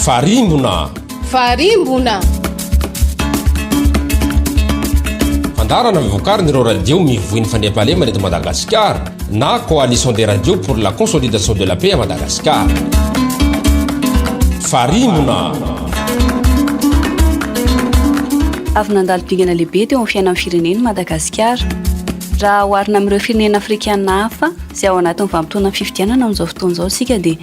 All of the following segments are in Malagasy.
Farimbona fandarana mivokarina ireo radio mivoiny fandriampahalemana eto Madagasikara na coalition des radios pour la consolidation de la paix à Madagascar. Farimbona avy nandalo pingana lehibe teo amin'ny fiainan'ny fireneny Madagasikara. Raha oharina amin'ireo firenena afrikana hafa izay ao anatin'ny vanim-potoana ny fifidianana amin'izao fotoana izao isika dia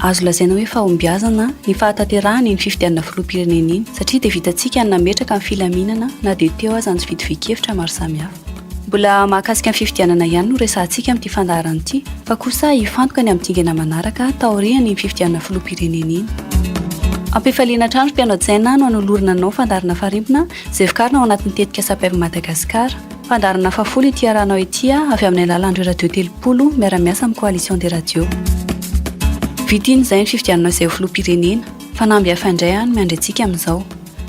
azo lazaina hoe fahombiazana ny fahatanterahana ny fifidianana filoham-pirenena iny satria dia vitantsika ny nametraka amin'ny filaminana na dia teo aza ny tsy vidi-fikevitra maro samihafa. Mbola mahakasika ny fifidianana ihany no resahantsika amin'ity fandaharana ity fa kosa hifantoka ny amin'ny dingana manaraka taoriany ny fifidianana filoham-pirenena iny. Ampifaliana trano mpianao-tsaina no anolorana anao fandaharana Farimbona izay vokarina ao anatin'ny tetika sapaiva Madagasikara. Fandaharana fafolo ity arahanao ity avy amin'ny alalandro radio telopolo miara-miasa amin'ny coalition des radios. Vitiny izay ny fifidianana izay filoham-pirenena fanamby hafa indray no miandry antsika amin'izao.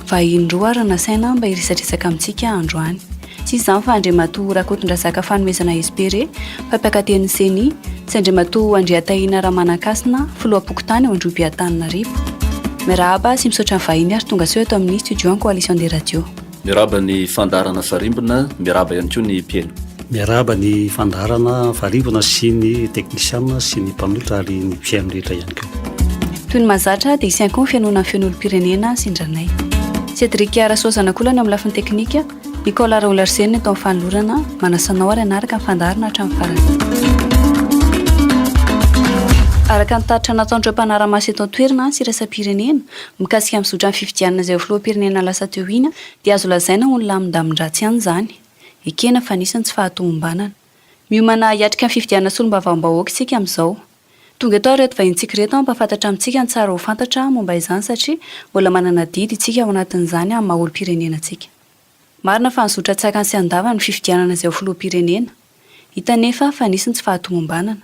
Vahiny roa ary nasaina mba hiresadresaka amintsika androany. Tsy izany fa Andriamatoa Rakotondrazaka fanomezana espere fampiakaten'ny seni sy Andriamatoa Andriatahiana Ramanakasina filoha-pokotany ao Androbiatananarivo. Mirahaba sy misaotra ny vahiny ary tonga soa eto amin'ny studio en coalition des radios. Miraba ny fandarana Farimbona, miraba ihany koa ny mpieno. Miraba ny fandarana Farimbona sy ny teknisiana sy ny mpanolotra ary ny mpieno rehetra ihany koa. Toy ny mazatra dia isy koa ny fianona ny fian'olom-pirenena sindranay. Cédric Arasozana kolana amin'ny lafiny teknika, Nicolas Raoularsena eto amin'ny fanolorana, manasanao ary anaraka ny fandarana hatramin'ny farany. Araka ny taritra nataon'ireo mpanara-maso eto an-toerana sy iraisam-pirenena mikasika amin'ny zotra ny fifidianana izay filoham-pirenena lasa teo ina dia azo lazaina ho ny lamin-damin-dratsy ihany izany. Ekena fa nisany tsy fahatomombanana. Miomana hiatrika ny fifidianana solombavam-bahoaka isika amin'izao. Tonga eto reto vahintsika reto ampafantatra amintsika ny tsara ho fantatra momba izany satria mbola manana didy isika ao anatin'izany amin'ny maha-olom-pirenena antsika. Marina fa ny zotra tsakany sy andava ny fifidianana izay filoham-pirenena. Hita nefa fa nisany tsy fahatomombanana.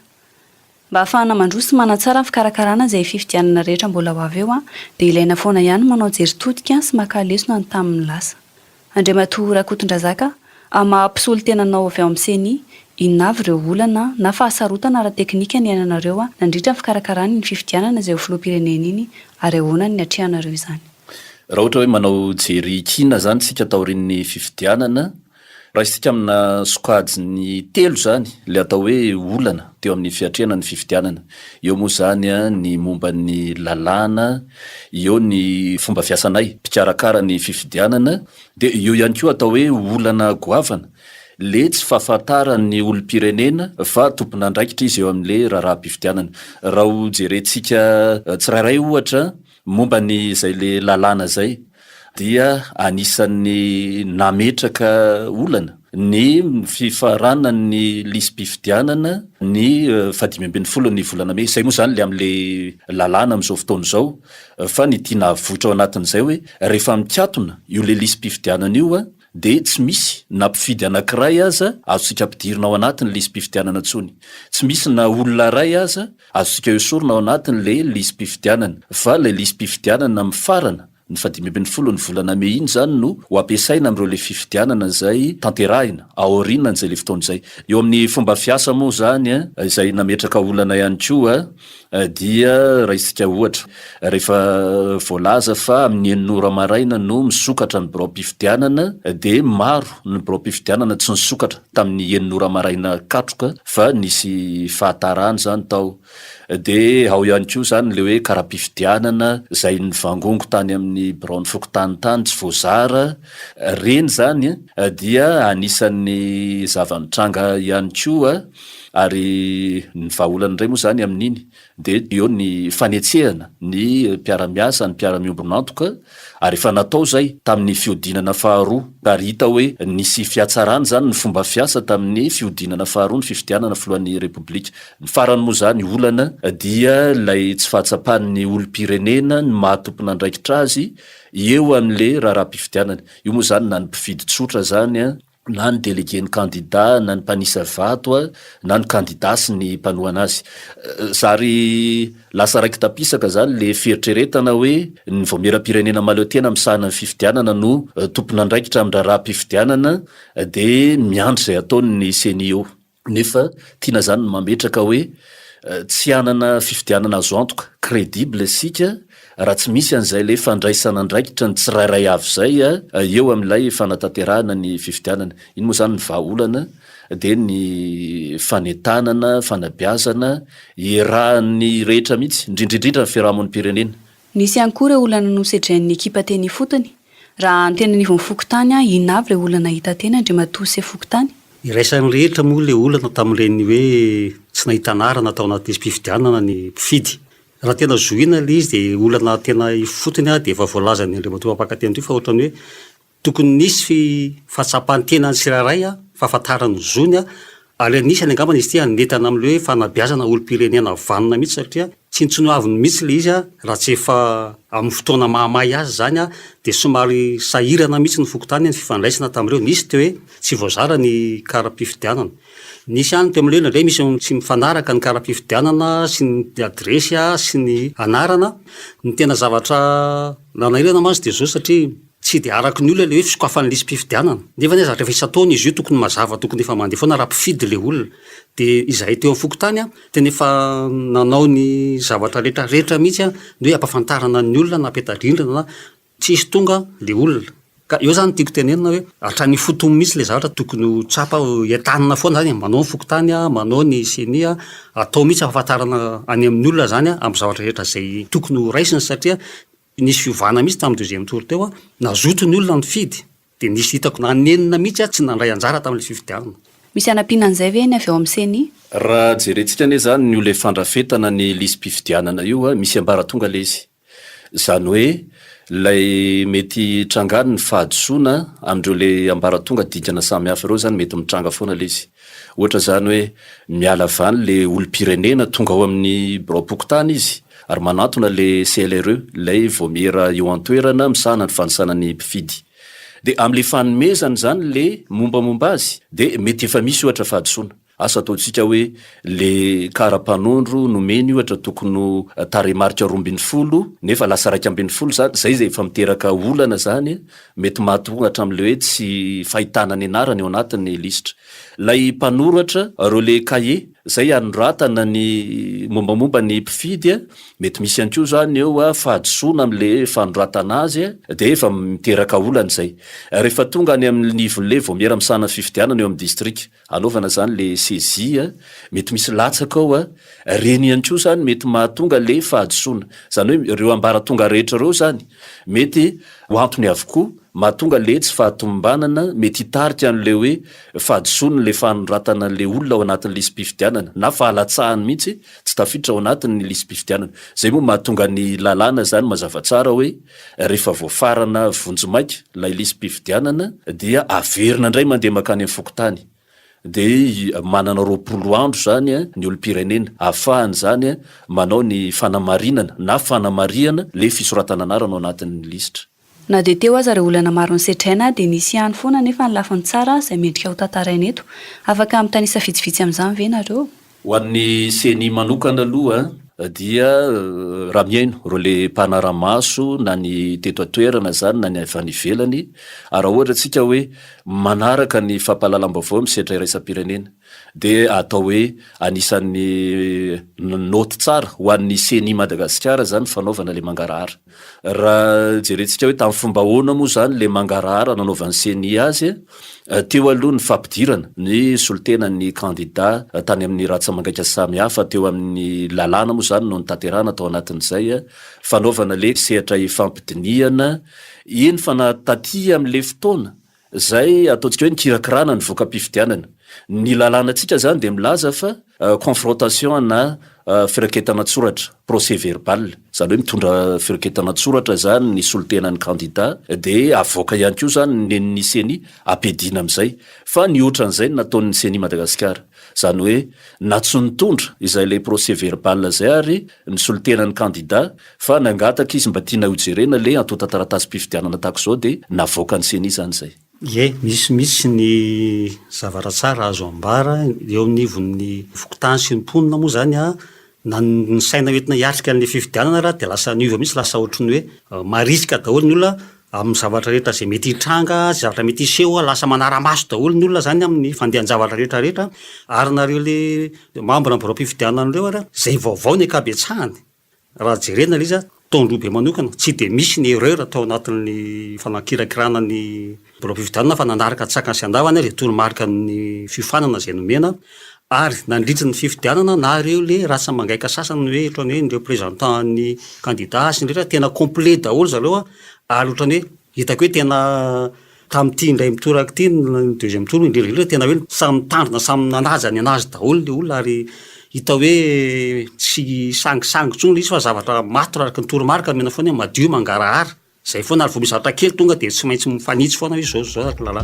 Mba ahafahana mandroso manatsara ny fikarakarana izay fifidianana rehetra mbola ho avy eo dia ilaina foana ihany manao jery-todika sy maka lesona ny tamin'ny lasa. Andriamatoa Rakotondrazaka amin'ny mahampisolo tenanao avy ao amin'ny seni inona avy ireo olana na fahasarotana ara-teknika ny ainanareo nandritra ny fikarakarana ny fifidianana izay filoham-pirenena iny ary ahoana ny atrehanareo izany. Raha ohatra hoe manao jery kina zany sika taorian'ny fifidianana, raha isika amina sokajy ny telo zany le atao hoe olana teo amin'ny fiatrehana ny fifidianana. Eo moa zany ny momba ny lalàna, eo ny fomba fiasanay, mpikarakara ny fifidianana, dia eo ihany koa atao hoe olana goavana. Le tsy fahafantarany olom-pirenena fa tompon'andraikitra izy eo amin'le raharaha-pifidianana. Raha ho jerentsika tsirairay ohatra momba ny zay le lalàna zay dia anisan'ny nametraka olana ny fifarana ny lisym-pifidianana ny 5/10 ny volana May. Izay moa zany le amin'le lalàna amin'izao fotoana izao fa ny tiana votra ao anatin'izay hoe rehefa mikatona io le lisym-pifidianana io dia tsy misy na mpifidy anankiray aza azontsika ampidirina ao anatin'ny lisym-pifidianana intsony. Tsy misy na olona ray aza azontsika esorina ao anatin'le lisym-pifidianana fa le lisym-pifidianana mifarana ny 5/10 ny volana May iny zany no ho ampiasaina amin'ireo le fifidianana zay tanterahina aoriana n'izay le fotoana izay. Eo amin'ny fomba fiasa moa zany izay nametraka olana ihany koa dia raha isika ohatra rehefa voalaza fa amin'ny 9 maraina no misokatra ny birao-pifidianana dia maro ny birao-pifidianana tsy nisokatra tamin'ny 9 maraina katroka fa nisy fahatarany zany tao. Dia ao ihany koa zany le hoe karaha-pifidianana zay ny vangongo tany amin'ny birao-ny fokontany tsy voazara reny zany dia anisan'ny zava-mitranga ihany koa ary ny vahaolana indray moa zany amin'iny dia eo ny fanetsehana ny mpiara-miasa ny mpiara-miombonantoka ary efa natao zay tamin'ny fiodinana faharoa ary hita hoe nisy fiatsarany zany ny fomba fiasa tamin'ny fiodinana faharoa ny fifidianana filohan'ny repoblika. Ny farany moa zany olana dia lay tsy fahatsapan'ny olom-pirenena ny mahatompon'andraikitra azy eo amin'le raharaha-pifidianana. Io moa zany na ny mpifidy tsotra zany na ny délégué ny candidat na ny mpanisa vato na ny candidat sy ny mpanohana azy. Zary lasa raiky tapisaka zany le fieritreretana hoe ny voamera-pirenena maleo tena misahana ny fifidianana no tompon'andraikitra amin'ny raharaha-pifidianana dia miandry zay ataony ny CNIO. Nefa tiana zany mametraka hoe tsy hanana fifidianana azo antoka crédible sika raha tsy misy an'izay le fandraisana ndraikitra ny tsirairay avy zay eo amin'ilay fanatanterahana ny fifidianana. Iny moa zany ny vahaolana de ny fanetanana, fanabiazana, irahan'ny rehetra mihitsy indrindrindrindra ny fiarahamon'ny pirenena. Nisy ihany koa ireo olana nosedran'ny ekipa teny fotony. Raha ny tena nivon'ny fokontany inavy ireo olana hita teny andre matoa sy fokotany. Iraisan'ny rehetra moa le olana tamin'ireny hoe tsy nahita anarana tao anaty mpifidianana ny mpifidy. Raha tena zoina le izy dia olana tena fotony dia efa voalaza ny Andriamatoa Mampakateny fa ohatrany hoe tokony nisy fahatsapahany tena ny tsirairay fahafantarany zony ary anisany angambany izy ity anetana amin'le hoe fanabiazana olom-pirenena vanona mihitsy satria tsy nitsonoaviny mihitsy le izy raha tsy efa amin'ny fotoana mahamay azy zany dia somary sahirana mihitsy ny fokontany ny fifandraisana tamin'ireo. Nisy teo hoe tsy voazara ny karam-pifidianana. Nisy any teo amin'ireo indray misy tsy mifanaraka ny karam-pifidianana sy ny adresy sy ny anarana. Ny tena zavatra nanahirana mazy dia zao satria tsy dia araky ny olona le hoe fisokafan'ny lisy mpifidianana. Nefa ny zavatra efa isataony izy io tokony mazava, tokony efa mandeha foana raha mpifidy le olona. Dia izahay teo amin'ny fokotany tena efa nanao ny zavatra rehetrarehetra mihitsy ny hoe ampafantarana ny olona na apetadrindrina na tsisy tonga le olona. Ka eo zany tiako tenenina hoe hatrany fotony mihitsy le zavatra tokony ho tsapa entanina foana zany manao ny fokotany manao ny seny atao mihitsy ampafantarana any amin'ny olona zany amin'ny zavatra rehetra zay tokony ho raisina satria nisy fiovana mihitsy tamin'ny deuxième tour teo nazoto ny olona ny fidy dia nisy hitako nanenina mihitsy tsy nandray anjara tamin'le fifidianana. Misy anam-pinan'izay ve ny avy eo amin'ny seny? Raha jerentsika anie zany ny ole fandrafetana ny lisy mpifidianana io misy ambaratonga le izy. Zany hoe lay mety trangany ny fahadosoana amindreo le ambaratonga dingana samy hafa ireo zany mety mitranga foana le izy. Ohatra zany hoe miala vany le olom-pirenena tonga ao amin'ny biraopokotany izy ary manatona le CLRE lay vomiera eo an-toerana misahana ny fanisana ny mpifidy. Dia amin'le fanomezany zany le mombamomba azy dia mety efa misy ohatra fahadosoana. Asa ataontsika hoe le kara-panondro nomeny ohatra tokony tarehimarika 12 nefa lasa 1/20 zany zay zay efa miteraka olana zany mety mahatonga hatramin'le hoe tsy fahitana ny anarany eo anatin'ny lisitra. Lay mpanoratra reo le kahier zay anoratana ny mombamomba ny mpifidy mety misy ihany koa zany eo fahadosoana amin'le fanoratana azy dia efa miteraka olana zay. Rehefa tonga any amin'ny nivon'le vomiera misahana fifidianana eo amin'ny district anaovana zany le saisie mety misy latsaka ao reny ihany koa zany mety mahatonga le fahadosoana. Zany hoe ireo ambaratonga rehetra reo zany mety ho antony avokoa mahatonga le tsy fahatombanana mety hitarika an'le hoe fahadosoana le fanoratana le olona ao anatin'ny lisy mpifidianana na fahalatsahany mihitsy tsy tafiditra ao anatin'ny lisy mpifidianana. Zay moa mahatonga ny lalàna zany mazava tsara hoe rehefa voafarana vonjomaika lay lisy mpifidianana dia averina indray mandeha makany amin'ny fokotany. Dia manana 20 andro zany ny olom-pirenena ahafahany zany manao ny fanamarinana na fanamariana le fisoratana anarana ao anatin'ny lisitra. Na dia teo aza ireo olana maro ny setraina dia nisy ihany foana nefa ny lafiny tsara izay mendrika ho tantaraina eto. Afaka mitanisa vitsivitsy amin'izany ve nareo? Ho an'ny seny manokana aloha dia raha miaino reo le mpanaramaso na ny teto atoerana zany na ny avy any ivelany raha ohatra tsika hoe manaraka ny fampahalalam-baovao misedra iraisam-pirenena dia atao hoe anisan'ny noty tsara ho an'ny seny Madagasikara zany fanaovana le mangarahara. Raha jerentsika hoe tamin'ny fomba ahoana moa zany le mangarahara nanaovan'ny seny azy teo aloha ny fampidirana ny solotena ny candidat tany amin'ny ratsamangaika samy hafa teo amin'ny lalàna moa zany no ny tanterahana tao anatin'izay fanaovana le sehatra fampidiniana iny fanataty amin'le fotoana zay ataontsika hoe nikirakirana ny voaka-pifidianana. Ny lalàna tsika zany dia milaza fa confrontation na firaketana tsoratra procès verbal zany hoe mitondra firaketana tsoratra zany ny solotenan'ny candidat dia avoaka ihany koa zany nen'ny seny ampedina amin'izay fa ny ohatran'izay nataon'ny seny Madagasikara zany hoe na tsy nitondra izay le procès verbal zay ary ny solotenan'ny candidat fa nangataka izy mba tiana hojerena le antota-taratasy mpifidianana tahaka izao dia navoaka ny seny zany zay. Misy ny zavatra tsara azo ambara eo amin'ny ivon'ny fokotany sy ny mponina moa zany na ny saina hoentina hiatrika an'le fifidianana raha dia lasa niova mihitsy lasa ohatrany hoe marisika daholo ny olona amin'ny zavatra rehetra zay mety hitranga zavatra mety hiseho lasa manara-maso daholo ny olona zany amin'ny fandehan-javatra rehetrarehetra ary nareo le mambona biro-pifidianana reo zay vaovao ny ankabetsahany raha jerena le izy tondrobe manokana tsy de misy ny erreur atao anatin'ny fanakirakirana ny mbola-pifidianana fa nanaraka tsaka sy andavany ary toromarika amin'ny fiofanana zay nomena ary nandritra ny fifidianana na reo le rasa mangaika sasany hoe ohatrany hoe ny représentant-ny candidat sy ny rera tena complet daholo zareo ary ohatrany hoe hitako hoe tena tamin'ity indray mitoraka ty ny deuxième tour indrindra tena hoe samy mitandrina samy nanaja ny anazy daholo le olona ary hita hoe tsy sangisangy tsony izy fa zavatra maty raha araka ny toromarika mena foana hoe madio mangarahara zay foana ary vao misy zavatra kely tonga de tsy maintsy mifanitsy foana hoe zao lalàna.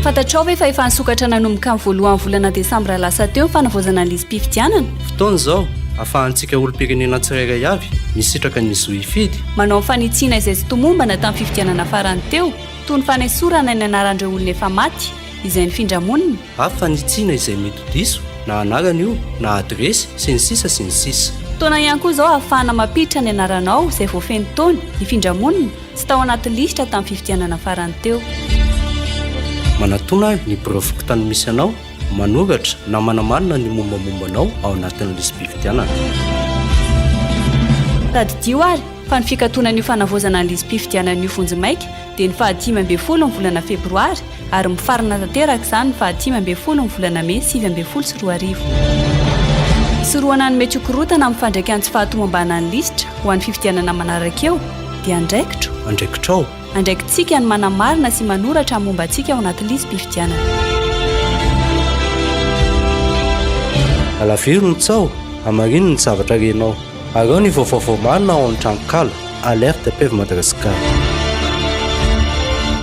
Fantatrao ve fa efa nisokatra nanomboka amin'ny voalohan'ny volana desambra lasa teo ny fanavaozana ny lisy-pifidianana? Fotoana izao ahafahantsika olo-pirenena tsirairay avy misitraka ny zo hifidy. Manao fanitsiana izay tsy tomombana tamin'ny fifidianana farany teo toy ny fanesorana ny anaran'ireo olona efa maty izay ny findramonina. Fanitsiana izay mety diso na anarana io na adresy sy ny sisa sy ny sisa. Taona ihany koa izao ahafahana mampiditra ny anaranao izay voafeny taona ny findramonina sy tao anaty lisitra tamin'ny fifidianana farany teo. Manatona ny borofoko tany misy anao manoratra na manamanina ny mombamombanao ao anatin'ny lisy-pifidianana. Tadidio ary fa ny fikatoanan'io fanavaozana ny lisy-pifidianan'io vonjimaika dia ny 15 ny volana febroary ary mifarina tanteraka izany ny 15 ny volana May 2024. Soroana ny metsokorotana amin'ny fandraikan'ny tsy fahatomambana ny lisitra ho an'ny fifidianana manaraka eo dia andraikitrao andraikintsika ny manamarina sy manoratra momba antsika ao anaty lisy-pifidianana. Alaviro ny tsao amarino ny zavatra renao ary ao ny vaovao marina ao amin'ny tranokala alerte PEV Madagasikara.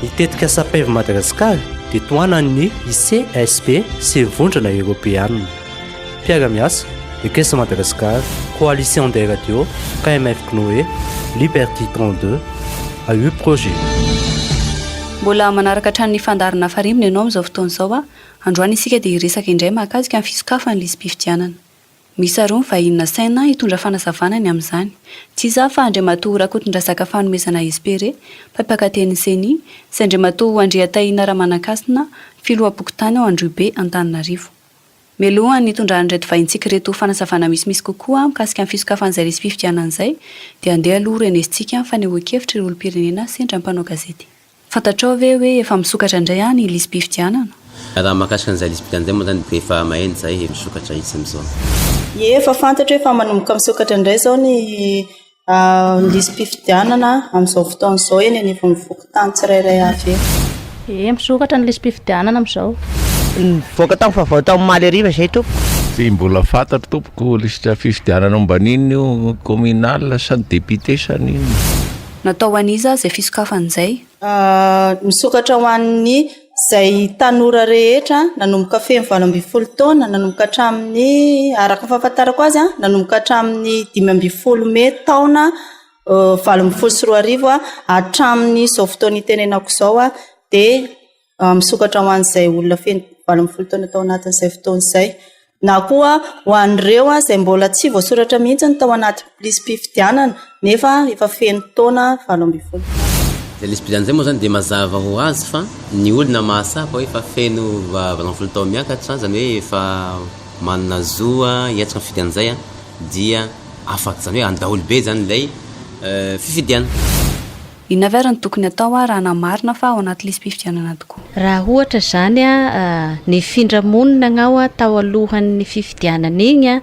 Itetika sa PEV Madagasikara dia toanan'ny ICSP sy vondrona Europeanina. Mpiara-miasa Ekesa Madagasikara, Coalition des radios, KMF Cnoé, Liberty 32, AU Projet. Mbola manaraka hatrany ny fandarina farimina ianao amin'izao fotoana izao androany isika dia hiresaka indray mahakasika amin'ny fisokafan'ny lisy-pifidianana. Misy aroa ny vahiny saina hitondra fanasavanany amin'izany. Tsy iza fa Andriamatoa Rakotondrasaka fanomezana espere, mpampiakaten'ny seni, sy Andriamatoa Andriataina Ramanakasina, filoha-pokotany ao Androbe Antananarivo. Melohany nitondra ny reto vahintsika reto fanasavana misy kokoa mikasika amin'ny fisokafan'izay lisy-pifidianana izay dia andeha aloha renesitsika fanehoan-kevitra ireo olom-pirenena sendra mpanao gazety. Fantatrao ve hoe efa misokatra indray any lisy-pifidianana? Raha mahakasika an'izay lisy-pifidianana zay moa zany dia efa maheno zay misokatra izy amin'izao. Efa fantatra hoe efa manomboka misokatra indray zao ny lisy-pifidianana amin'izao fotoana izao eny any mivoaka tany tsirairay avy. Misokatra ny lisy-pifidianana amin'izao. Voaka tao fa vao tao maly ariva zay tompo. Tsy mbola fantatra tompoko lisitra fifidianana ambaniny io communal sa député sa nino. Natao an'iza zay fisokafan'izay? Misokatra ho an'ny zay tanora rehetra nanomboka 20 taona nanomboka hatramin'ny araka fahafantarako azy nanomboka hatramin'ny 15 May taona 2024 hatramin'ny izao fotoana itenenako izao dia misokatra ho an'izay olona feno 20 taona tao anatin'izay fotoana izay. Na koa ho an'ireo izay mbola tsy voasoratra mihitsy ny tao anaty lisy-pifidianana nefa efa feno taona 12. Zay lisy-pifidianana zay moa zany dia mazava ho azy fa ny olona mahasapa hoe efa feno 20 taona miakatra zany hoe efa manana zoa hiatrika ny fifidianana zay dia afaka zany hoe andaholobe zany ilay fifidianana. Inona avy ary ny tokony atao raha namarina fa ao anaty lisy-pifidianana tokoa? Raha ohatra zany ny findramonina gnao tao alohan'ny fifidianana iny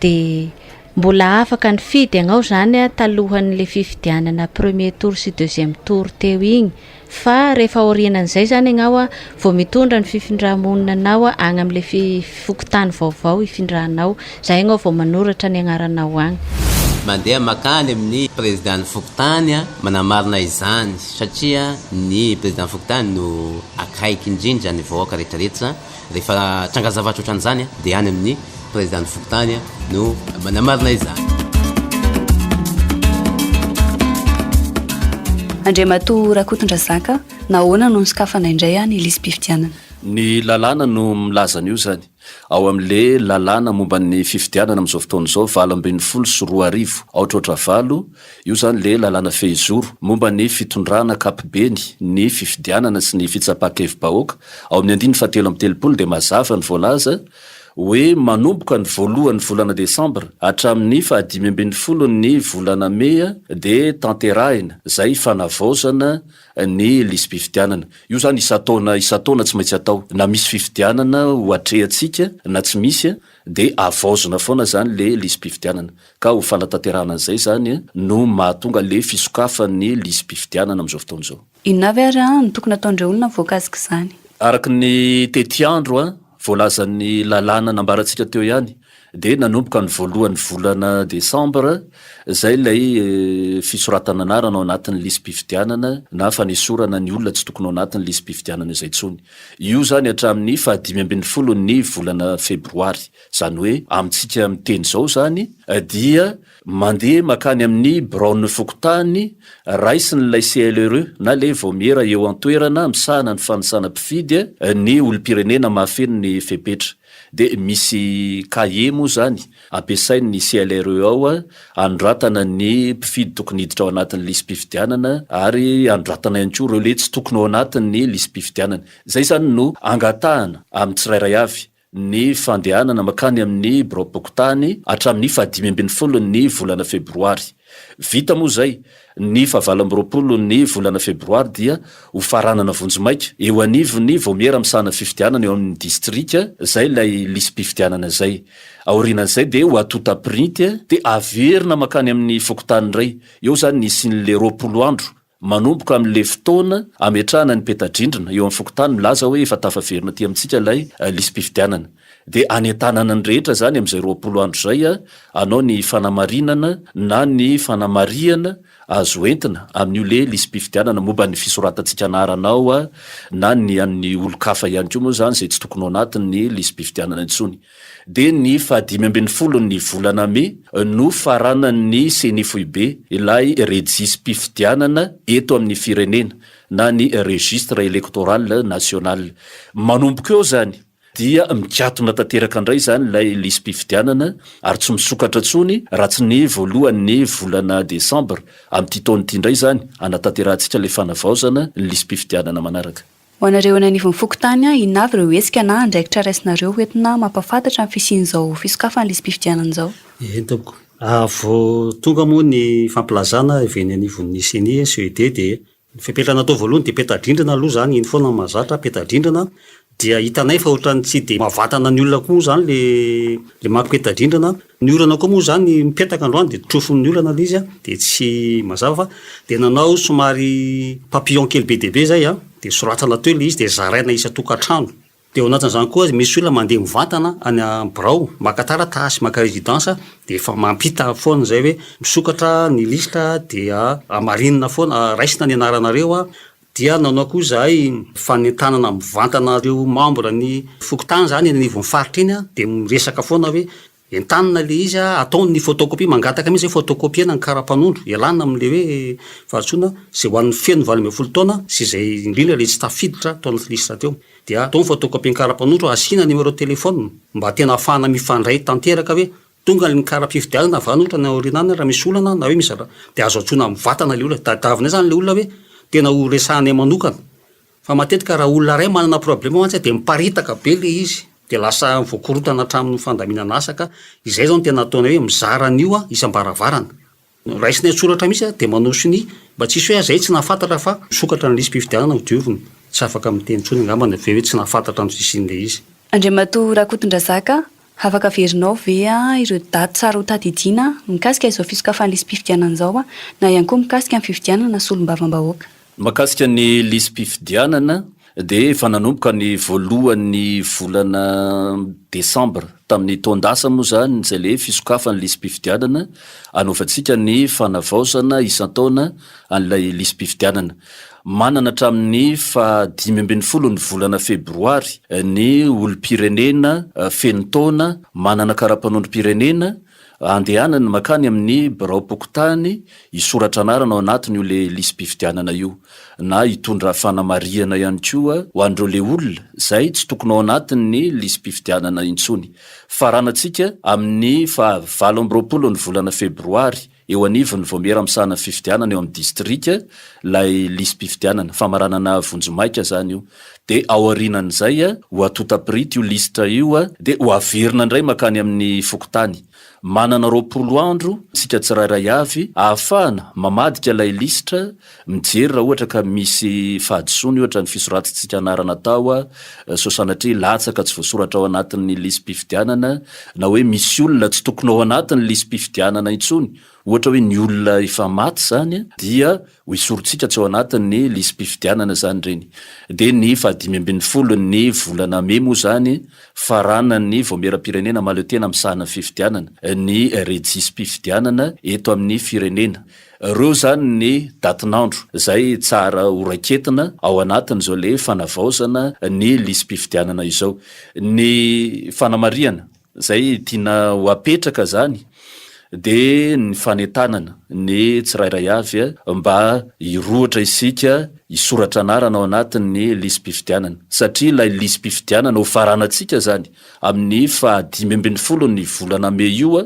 dia mbola afaka ny fidy agnao zany talohan'le fifidianana premier tour sy deuxième tour teo igny fa rehefa orianan'izay zany agnao vao mitondra ny fifindramonina anao agny amin'le fokotany vaovao ifindranao zay agnao vao manoratra ny agnaranao agny. Mandeha makany amin'ny président fokotany manamarina izany satria ny président fokotany no akaiky indrindra ny vahoaka rehetrarehetra rehefa tranga zavatra ohatran'izany dia any amin'ny président fokotany no manamarina izany. Andriamatoa Rakotondrasaka, nahoana no nisokafana indray ny lisy-pifidianana? Ny lalàna no milaza an'io zany ao amin'le lalàna momba ny fifidianana amin'izao fotoana izao 20 sy 20 aotraotra valo io zany le lalàna fehizoro momba ny fitondrana kapibeny ny fifidianana sy ny fitsapakevim-bahoaka ao amin'ny 9 dia mazava ny voalaza hoe manomboka ny voalohany volana desambra hatramin'ny 5 ny volana mea de tanterahina zay fanavaozana ny lisy-pifidianana. Io zany isataona tsy maintsy atao na misy fifidianana ho atrehatsika na tsy misy de avaozona foana zany le lisy-pifidianana ka ho fanatanterahana an'izay zany no mahatonga le fisokafan'ny lisy-pifidianana am'izao fotoana zao. Inona avy ary ny tokony ataondreo olona voakasika izany? Araky ny tetiandro voalazan'ny lalàna nambarantsika teo ihany de nanomboka ny voalohany volana desambra zay lay fisoratana anarana ao anatin'ny lisy-pifidianana na fanesorana ny olona tsy tokony ao anatin'ny lisy-pifidianana izay tsony. Io zany hatramin'ny 15 ny volana febroary, zany hoe amintsika miteny zao zany dia mandeha makany amin'ny braone fokotany raisin'lay CLRE na le vomiera eo antoerana misahana ny fanisana mpifidy ny olom-pirenena mahafeno ny fepetra. De misy kahier moa zany ampiasain'ny CLRE ao andratana ny mpifidy tokony hiditra ao anatin'ny lisy-pifidianana ary andratana ihany koa relay tsy tokony ao anatin'ny lisy-pifidianana. Zay zany no angatahana amin'ny tsirairay avy ny fandehanana makany amin'ny braopokotany hatramin'ny 15 ny volana febroary. Vita moa zay ny 20 ny volana febroary dia ho faranana vonjimaika eo anivony vomiera misahana fifidianana eo amin'ny distrika zay lay lisy-pifidianana zay. Aorinan'izay de ho atota print de averina makany amin'ny fokotany ray. Eo zany nisin'le 20 andro manomboka amin'le fotoana ametrahana ny petadrindrina eo amin'ny fokotany milaza hoe efa tafaverina ty amintsika lay lisy-pifidianana. De anetanana ny rehetra zany am'izay 20 andro zay anao ny fanamarinana na ny fanamariana azo entina amin'io le lisy-pifidianana momba ny fisoratantsika anaranao na ny an'ny olo-kafa ihany koa moa zany zay tsy tokony ao anatin'ny lisy-pifidianana intsony. De ny 15 ny volana me no faranan'ny CNFIB ilay rejisy-pifidianana eto amin'ny firenena na ny registre électoral national. Manomboka eo zany dia mikatona tanteraka indray zany lay lisy-pifidianana ary tsy misokatra tsony raha tsy ny voalohan'ny volana desambra amin'ity taona ity indray zany anatanterantsika le fanavaozana ny lisy-pifidianana manaraka. Ho anareo ananivon'ny fokotany inona avy ireo hetsika na andraikitra raisinareo hoentina mampafantatra amin'ny fisian'izao fisokafan'ny lisy-pifidianana izao? Entako. Vao tonga moa ny fampilazana avy ny anivon'ny CENI CED de fepetrana atao voalohany de petadrindrina aloha zany iny foana mahazatra petadrindrina dia hitanay fa ohatrany tsy de mavatana ny olona koa moa zany le mampetadrindrina. Ny orana koa moa zany mipetaka androany de trofon'ny olana le izy de tsy mazava de nanao somary papillon kely be de be zay de soratana teo le izy de zaraina isa tokatrano. De ao anatin'izany koa misy olona mandeha mivantana any Brao maka taratasy maka résidence de efa mampita foana zay hoe misokatra ny lista dia amarinina foana raisina ny anaranareo dia nanao koa zahay fanentanana mivantana reo membre ny fokotany zany anivon'ny faritra iny de miresaka foana hoe entanina le izy ataony ny photocopie mangataka mihitsy photocopiena ny karapanondro ialana am'le hoe fahatsona zay ho an'ny feno 20 taona sy zay indrindra le tsy tafiditra tao anaty lista teo dia atao ny photocopie ny karapanondro asiana numéro téléphone mba tena ahafahana mifandray tanteraka hoe tonga ny kara-pifidianana vanotra ny aorinana raha misy olana na hoe misy de azo atsona mivantana le olona tadiavina zany le olona hoe tena ho resahanay manokana fa matetika raha olona ray manana problema mantsy de miparitaka be le izy de lasa voakorotana hatramin'ny fandaminana asaka. Izay zao no tena ataona hoe mizara an'io isam-baravarana raisina tsoratra misy de manosiny mba tsisy hoe zay tsy nahafantatra fa misokatra ny lisy-pifidianana ho dioviny tsy afaka miteny tsony angambana ve hoe tsy nahafantatra ny fisin'le izy. Andriamatoa Rakotondrazaka, afaka verinao ve ireo daty tsara ho tadidiana mikasika izao fisokafan'ny lisy-pifidianana zao na ihany koa mikasika amin'ny fifidianana sy olom-bavam-bahoaka? Makasika ny lisy-pifidianana de efa nanomboka ny voalohan'ny volana desambra tamin'ny taondasa moa zany zay le fisokafan'ny lisy-pifidianana anaovantsika ny fanavaozana isan-taona an'ilay lisy-pifidianana. Manana hatramin'ny 15 ny volana febroary ny olom-pirenena feno taona manana karapanondro-pirenena andehanany makany amin'ny braopokotany isoratra anarana ao anatiny io le lisy-pifidianana io na hitondra fanamariana ihany koa ho andreo le olona zay tsy tokony ao anatin'ny lisy-pifidianana intsony. Faranatsika amin'ny 20 ny volana febroary eo anivony voamera amsahana fifidianana eo amin'ny distrika lay lisym-pifidianana famaranana vonjomaika zany io de ao arinan'izay a ho atotaprity io lista io a de ho averina indray makany amin'ny fokotany manana 20 andro tsika tsirairay avy ahafahana mamadika lay listra mijery raha ohatra ka misy fahadisony ohatra ny fisoratsitsika anarana tao a sosanatria latsaka tsy voasoratra ao anatin'ny lisym-pifidianana na hoe misy olona tsy tokony ao anatin'ny lisym-pifidianana intsony ohatra hoe ny olona efa maty zany dia ho isorontsika tsy ao anatin'ny lisym-pifidianana zany reny de ny 520 ny volana May moa zany faranany voamera-pirenena maleo tena misahana fifidianana ny rejisy-pifidianana eto amin'ny firenena reo zany ny datinandro zay tsara horaiketina ao anatin' zao le fanavaozana ny lisym-pifidianana izao ny fanamariana zay tiana ho apetraka zany de ny fanetanana ny tsirairay avy mba iroatra isika isoratra anarana ao anatin'ny lisym-pifidianana satria lay lisym-pifidianana ho faranantsika zany amin'ny 520 ny volana May io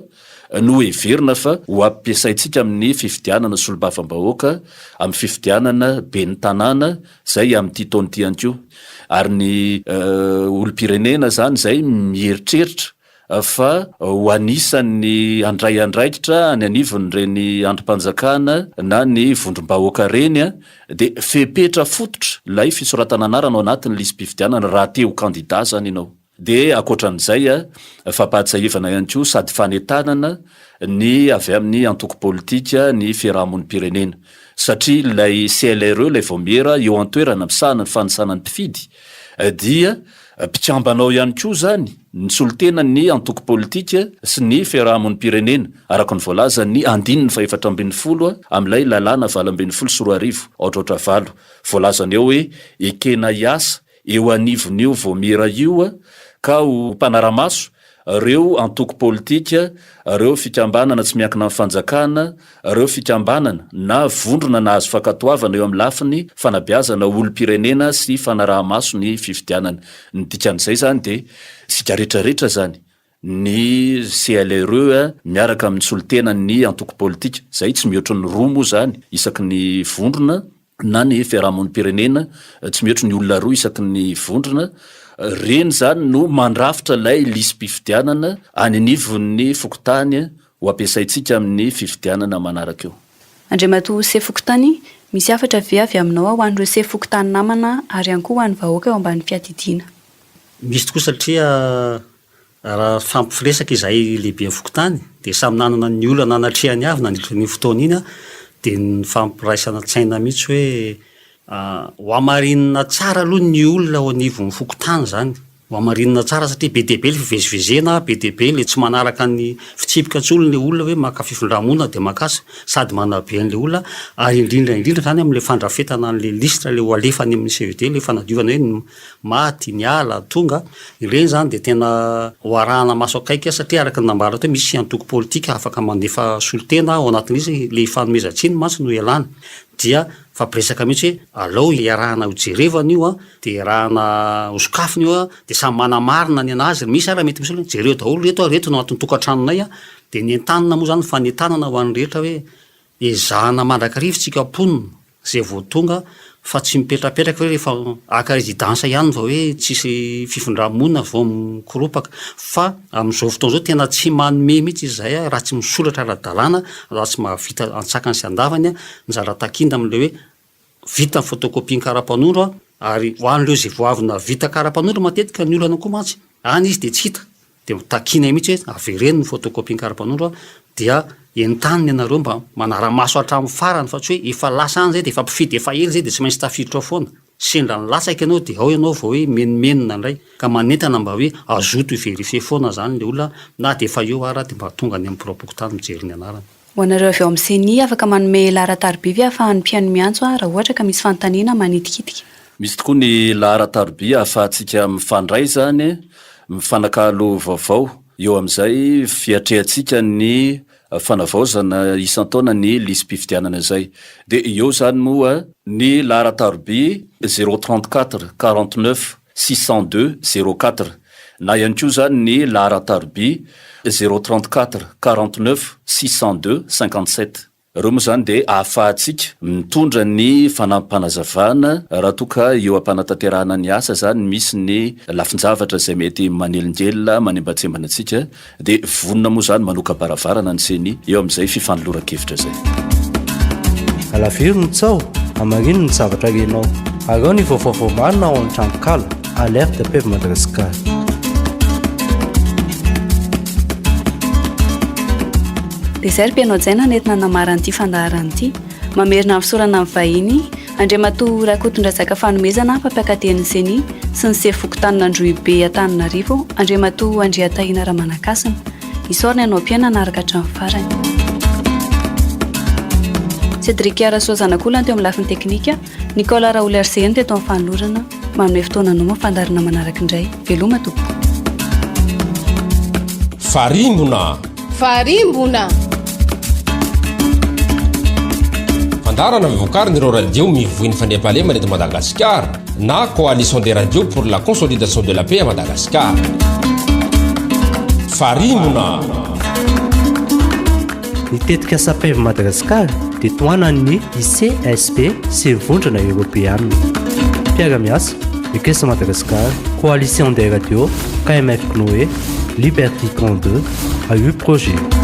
no everina fa ho ampiasaintsika amin'ny fifidianana solobafam-bahoaka amin'ny fifidianana be ny tanàna zay amin'ity taona ity ihany koa ary ny olom-pirenena zany zay mieritreritra fa ho anisan'ny andray andraikitra any anivony reny androm-panjakana na ny vondrom-bahoaka reny de fepetra fototra lay fisoratana anarana ao anatin'ny lisym-pifidianana raha te ho kandida zany ianao de akoatran'izay fampahatsahivana ihany koa sady fanetanana ny avy amin'ny antoko politika ny fiarahamonim-pirenena satria lay CLRE lay voamera eo antoerana misahana ny fanisana ny mpifidy dia mpitsambanao ihany koa zany ny solotena ny antoko politika sy ny fiarahamonim-pirenena araka ny voalaza ny 170 amin'ilay lalàna 20 ohatrotra valo voalazany eo hoe ekena iasa eo anivon'io voamera io ka ho mpanaramaso reo antoko politika reo fikambanana tsy miankina amin'ny fanjakana reo fikambanana na vondrona na azo fakatoavana eo amin'ny lafiny fanabeazana olom-pirenena sy fanarahamaso ny fifidianana ny dikan'izay zany de sika rehetrarehetra zany ny CLRE miaraka amin'ny solotena ny antoko politika zay tsy mihoatra ny roa moa zany isaky ny vondrona na ny fiarahamonim-pirenena tsy mihoatra ny olona roa isaky ny vondrona reny zany no mandrafitra lay lisym-pifidianana any anivon'ny fokotany ho ampiasaintsika amin'ny fifidianana manaraka eo Andriamato se fokotany misy afatra ve avy aminao ho an'ireo se fokotany namana ary ihany koa ho an'ny vahoaka eo ambany fiadidiana misy tokoa satria raha fampifiresaka izay lehibe fokotany de samy nanana ny olona nanatrehany avy nandritra ny fotoana iny de ny fampiraisana tsaina mihitsy hoe ho amarinina tsara aloha ny olona ao anivon'ny fokotany zany ho amarinina tsara satria be deaibe le fivezivezena be deaibe le tsy manaraka ny fitsipika tsolony le olona hoe maka fifindramona de makasa sady manabe an'le olona ary indrindra zany amin'le fandrafetana an'le listra le ho alefany amin'ny CVD le fanadiovana hoe maty ny ala tonga ireny zany de tena ho arahana maso akaiky satria araka ny nambara hoe misy antoko politika afaka mandefa solotena ao anatin'izy le fanomezantsiny mantsy no ialana dia fampiresaka mihitsy hoe alao iarahana ho jerevana io de iarahana ho sokafiny io de samy manamarina ny anazy misy ara mety misy jereo daholo reto no anatin'ny tokantranonay de ny entanana moa zany fanetanana ho an'ny rehetra hoe ezahana mandrakarivo tsika ponina zay vao tonga fa tsy mipetrapetraka hoe rehefa aka rezidansa ihany va hoe tsisy fifindramonina vao mikoropaka fa amin'izao fotoana zao tena tsy manome mihitsy izay raha tsy misolatra ara-dalàna raha tsy mahavita antsakany sy andavany nyzara takinda amin'le hoe vita ny photocopie ny karapanondro ary ho an'ireo zay voavina vita karapanondro matetika ny olana koa mantsy any izy de tsy hita de takina mihitsy hoe avereny ny photocopie ny karapanondro dia entaniny ianareo mba manara-maso hatramin'ny farany fa tsy hoe efa lasa any zay de efa mpifidy efa ely zay de tsy maintsy tafiditra ao foana sendra ny latsaky ianao de ao ianao vao hoe menimenina indray ka manentana mba hoe azoto iverifie foana zany le olona na de efa eo ara de mba tonga any amin'ny propokotany mijery ny anarany ho anareo avy eo amin'ny seni afaka manome lahara-tarobia ve ahafahan'ny mpiano miantso raha ohatra ka misy fanontaniana manitikitika misy tokoa ny lahara-tarobia ahafahantsika mifandray zany mifanakalo vaovao eo amin'izay fiatrehantsika ny fanavaozana isan-taona ny lisym-pifidianana zay de eo zany moa ny lahara-tarobia 034 49 602 04 na ihany koa zany ny laharataroby 034 49 602 57 reo moa zany de ahafahantsika mitondra ny fanampanazavana raha toka eo ampanataterahana ny asa zany misy ny lafinjavatra zay mety manelingelona manembatsembana atsika de vonona moa zany manoka baravarana ny seny eo am'izay fifanolora-kevitra zay alafiro ny tsao amarino ny zavatra renao ary ao ny vaovaovaomarina ao amin'ny tranokala alerte peuple Madagascar. Dia izay ry mpianao jaina nentina namaran'ity fandaharan'ity mamerina fisorana amin'ny vahiny Andriamatoa Rakotondratsaka fanomezana mpampiakaten'ny seny sy ny sefokotanina Androhibe Antananarivo Andriamatoa Andriataina Ramanakasina isorina ianao mpiana naraka hatramin'ny farany. Cédric Arasozanak'olana teo amin'ny lafiny teknika, Nicolas Raoul RCN teto amin'ny fanolorana, manome fotoana noma fandarina manaraka indray. Veloma tompoko. Farimbona. Fandarana mivokarina ireo radio mivoiny fandriam-pahalemana eto Madagasikara na coalition des radios pour la consolidation de la paix à Madagascar. Farimbona. Nitetika sapevy Madagasikara dia toanan'ny ICSP sy vondrona Europeanina. Mpiara-miasa Ekesa Madagascar, Coalition des radios, KMF Cnoé, Liberté 32, AU Projet.